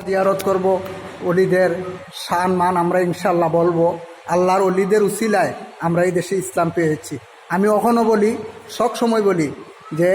জিয়ারত করব, অলিদের শান মান আমরা ইনশাল্লাহ বলবো। আল্লাহর অলিদের উসিলায় আমরা এই দেশে ইসলাম পেয়েছি। আমি কখনো বলি, সব সময় বলি যে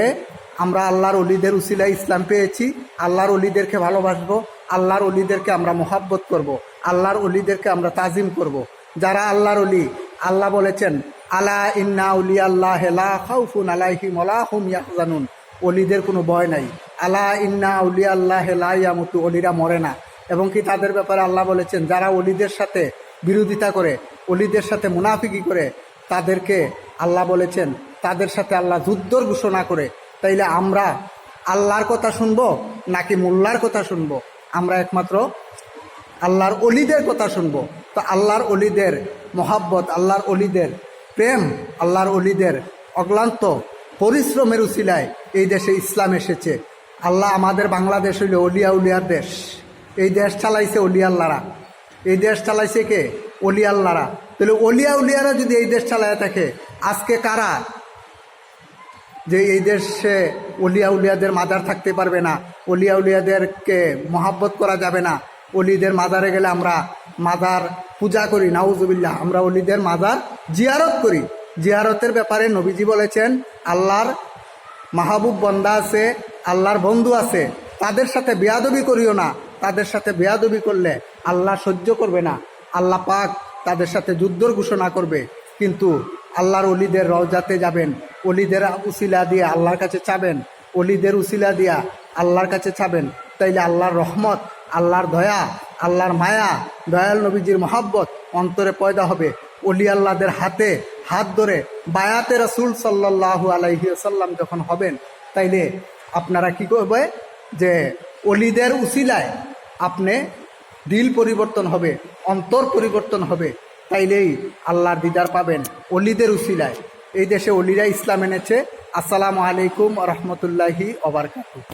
আমরা আল্লাহর অলিদের উসিলায় ইসলাম পেয়েছি। আল্লাহর অলিদেরকে ভালোবাসবো, আল্লাহর অলিদেরকে আমরা মোহাব্বত করব, আল্লাহর অলিদেরকে আমরা তাজিম করব। যারা আল্লাহর অলি, আল্লাহ বলেছেন আলা ইন্না উলিয়া আল্লাহ লা খাউফুন আলাইহিম ওয়া লা হুম ইয়াহজানুন, অলিদের কোনো ভয় নাই। আলা ইন্না উলিয়া আল্লাহ লা ইয়ামুতু, অলিরা মরে না। এবং কি তাদের ব্যাপারে আল্লাহ বলেছেন যারা অলিদের সাথে বিরোধিতা করে, অলিদের সাথে মুনাফিকি করে, তাদেরকে আল্লাহ বলেছেন তাদের সাথে আল্লাহ যুদ্ধর ঘোষণা করে। তাইলে আমরা আল্লাহর কথা শুনবো নাকি মোল্লার কথা শুনবো? আমরা একমাত্র আল্লাহর অলিদের কথা শুনবো। তো আল্লাহর অলিদের মোহাব্বত, আল্লাহর অলিদের প্রেম, আল্লাহর অলিদের অক্লান্ত পরিশ্রমের উসিলায় এই দেশে ইসলাম এসেছে। আল্লাহ, আমাদের বাংলাদেশ হইল অলিয়া উলিয়ার দেশ। এই দেশ চালাইছে অলিয়া আল্লাহরা। এই দেশ চালাইছে কে? অলিয়া আল্লাহরা। তাহলে অলিয়া উলিয়ারা যদি এই দেশ চালায় থাকে, আজকে কারা যে এই দেশে অলিয়া উলিয়াদের মাজার থাকতে পারবে না, অলিয়া উলিয়াদেরকে মহাব্বত করা যাবে না, অলিদের মাজারে গেলে আমরা মাজার পূজা করি, নাউজুবিল্লাহ, আমরা অলিদের মাজার জিয়ারত করি। জিয়ারতের ব্যাপারে নবীজি বলেছেন আল্লাহর মাহবুব বন্দা আছে, আল্লাহর বন্ধু আছে, তাদের সাথে বেয়াদবি করিও না। তাদের সাথে বেয়াদবি করলে আল্লাহ সহ্য করবে না, আল্লাহ পাক তাদের সাথে যুদ্ধর ঘোষণা করবে। কিন্তু আল্লাহর অলিদের রওজাতে যাবেন, অলিদের উসিলা দিয়ে আল্লাহর কাছে চাবেন, অলিদের উসিলা দিয়া আল্লাহর কাছে চাবেন, তাইলে আল্লাহর রহমত, আল্লাহর দয়া, আল্লাহর মায়া, দয়াল নবীজির মহাব্বত অন্তরে পয়দা হবে। অলি আল্লাহদের হাতে হাত ধরে বায়াতে রাসূল সাল্লাল্লাহু আলাইহি ওয়াসাল্লাম যখন হবেন, তাইলে আপনারা কি করবে যে অলিদের উসিলায় আপনি দিল পরিবর্তন হবে, অন্তর পরিবর্তন হবে, তাইলেই আল্লাহর দিদার পাবেন অলিদের উসিলায়। এই দেশে অলিরা ইসলাম এনেছে। আসসালামু আলাইকুম ওয়া রাহমাতুল্লাহি ওয়া বারাকাতুহু।